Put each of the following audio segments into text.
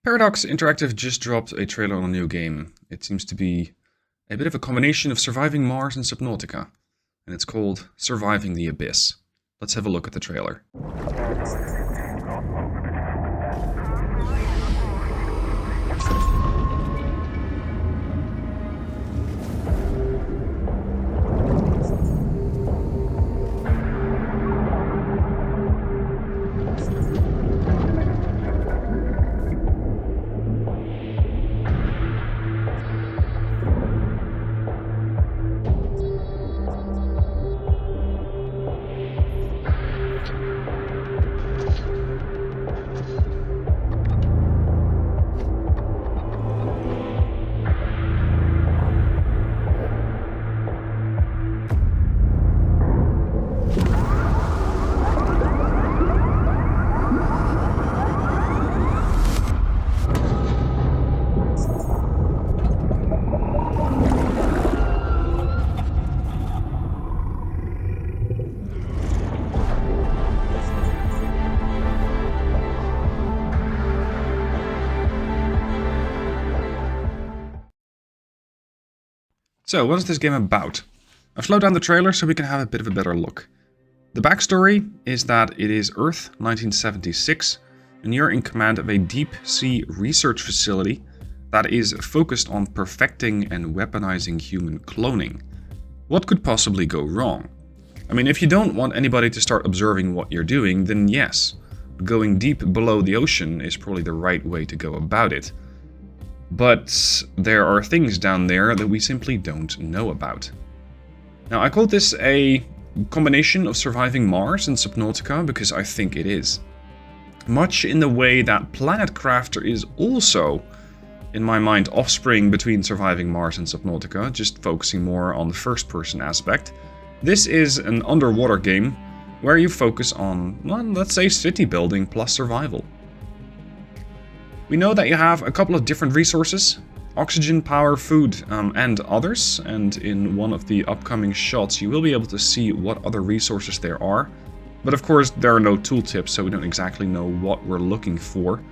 Paradox Interactive just dropped a trailer on a new game. It seems to be a bit of a combination of Surviving Mars and Subnautica, and it's called Surviving the Abyss. Let's have a look at the trailer. So, what is this game about? I've slowed down the trailer so we can have a bit of a better look. The backstory is that it is Earth 1976, and you're in command of a deep-sea research facility that is focused on perfecting and weaponizing human cloning. What could possibly go wrong? I mean, if you don't want anybody to start observing what you're doing, then yes, going deep below the ocean is probably the right way to go about it. But there are things down there that we simply don't know about. Now, I call this a combination of Surviving Mars and Subnautica because I think it is. Much in the way that Planet Crafter is also, in my mind, offspring between Surviving Mars and Subnautica, just focusing more on the first-person aspect. This is an underwater game where you focus on, well, let's say, city building plus survival. We know that you have a couple of different resources: oxygen, power, food, and others. And in one of the upcoming shots, you will be able to see what other resources there are. But of course, there are no tooltips, so we don't exactly know what we're looking for.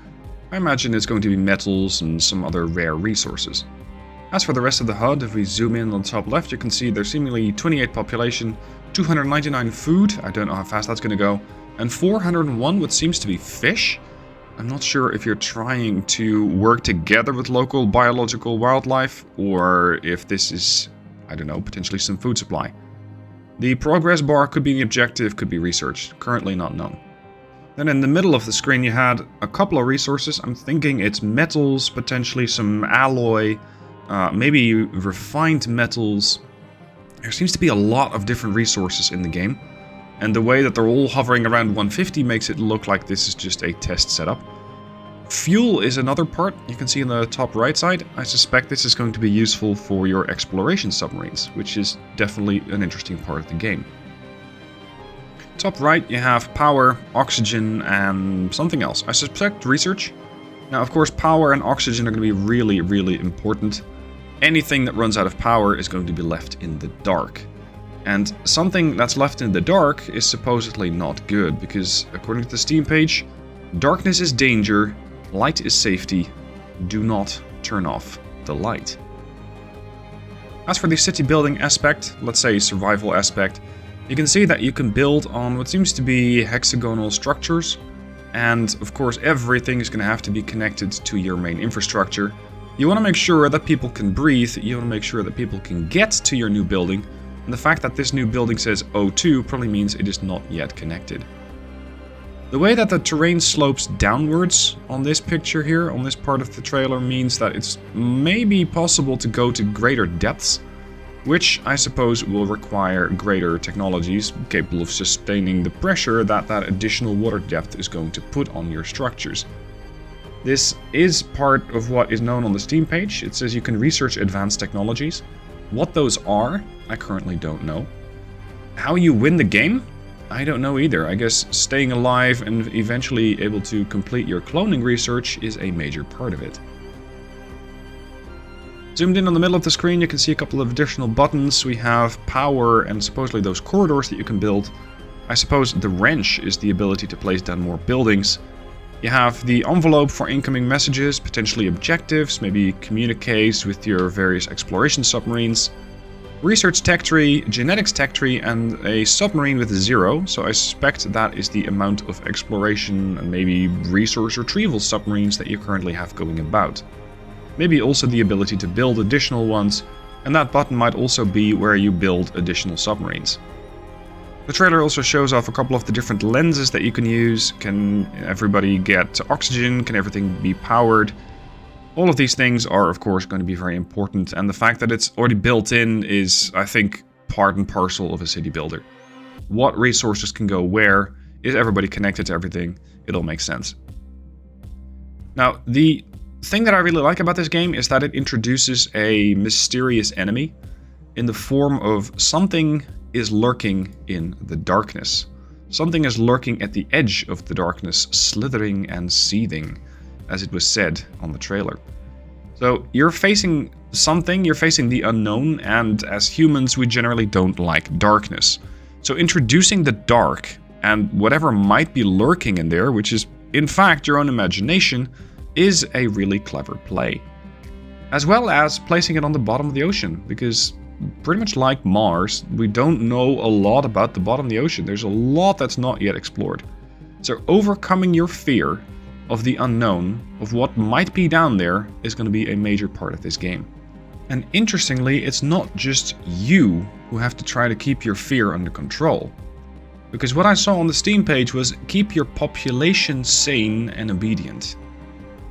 I imagine it's going to be metals and some other rare resources. As for the rest of the HUD, if we zoom in on the top left, you can see there's seemingly 28 population, 299 food, I don't know how fast that's going to go, and 401 what seems to be fish. I'm not sure if you're trying to work together with local biological wildlife, or if this is, I don't know, potentially some food supply. The progress bar could be the objective, could be research, currently not known. Then in the middle of the screen you had a couple of resources. I'm thinking it's metals, potentially some alloy, maybe refined metals. There seems to be a lot of different resources in the game. And the way that they're all hovering around 150 makes it look like this is just a test setup. Fuel is another part you can see in the top right side. I suspect this is going to be useful for your exploration submarines, which is definitely an interesting part of the game. Top right you have power, oxygen, and something else. I suspect research. Now of course power and oxygen are going to be really, really important. Anything that runs out of power is going to be left in the dark. And something that's left in the dark is supposedly not good, because according to the Steam page, darkness is danger, light is safety, do not turn off the light. As for the city building aspect, let's say survival aspect, you can see that you can build on what seems to be hexagonal structures, and of course everything is going to have to be connected to your main infrastructure. You want to make sure that people can breathe, you want to make sure that people can get to your new building. And the fact that this new building says O2 probably means it is not yet connected. The way that the terrain slopes downwards on this picture here, on this part of the trailer, means that it's maybe possible to go to greater depths, which I suppose will require greater technologies capable of sustaining the pressure that that additional water depth is going to put on your structures. This is part of what is known on the Steam page. It says you can research advanced technologies. What those are, I currently don't know. How you win the game? I don't know either. I guess staying alive and eventually able to complete your cloning research is a major part of it. Zoomed in on the middle of the screen, you can see a couple of additional buttons. We have power and supposedly those corridors that you can build. I suppose the wrench is the ability to place down more buildings. You have the envelope for incoming messages, potentially objectives, maybe communiques with your various exploration submarines. Research tech tree, genetics tech tree, and a submarine with 0, so I suspect that is the amount of exploration and maybe resource retrieval submarines that you currently have going about. Maybe also the ability to build additional ones, and that button might also be where you build additional submarines. The trailer also shows off a couple of the different lenses that you can use. Can everybody get oxygen? Can everything be powered? All of these things are, of course, going to be very important, and the fact that it's already built in is, I think, part and parcel of a city builder. What resources can go where? Is everybody connected to everything? It all makes sense. Now, the thing that I really like about this game is that it introduces a mysterious enemy in the form of something is lurking in the darkness. Something is lurking at the edge of the darkness, slithering and seething, as it was said on the trailer. So you're facing something, you're facing the unknown, and as humans we generally don't like darkness. So introducing the dark and whatever might be lurking in there, which is in fact your own imagination, is a really clever play. As well as placing it on the bottom of the ocean, because pretty much like Mars, we don't know a lot about the bottom of the ocean. There's a lot that's not yet explored. So overcoming your fear of the unknown, of what might be down there, is going to be a major part of this game. And interestingly, it's not just you who have to try to keep your fear under control. Because what I saw on the Steam page was keep your population sane and obedient.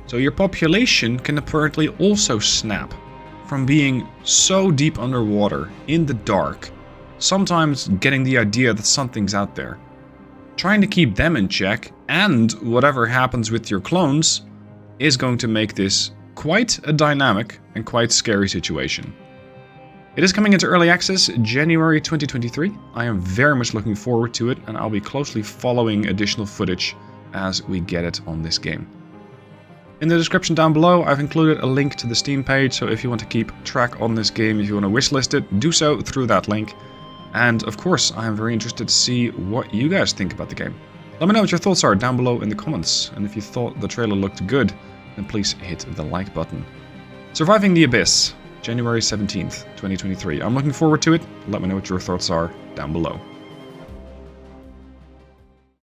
So your population can apparently also snap from being so deep underwater, in the dark, sometimes getting the idea that something's out there. Trying to keep them in check, and whatever happens with your clones, is going to make this quite a dynamic and quite scary situation. It is coming into early access January 2023. I am very much looking forward to it, and I'll be closely following additional footage as we get it on this game. In the description down below, I've included a link to the Steam page, so if you want to keep track on this game, if you want to wishlist it, do so through that link. And of course, I am very interested to see what you guys think about the game. Let me know what your thoughts are down below in the comments, and if you thought the trailer looked good, then please hit the like button. Surviving the Abyss, January 17th, 2023. I'm looking forward to it. Let me know what your thoughts are down below.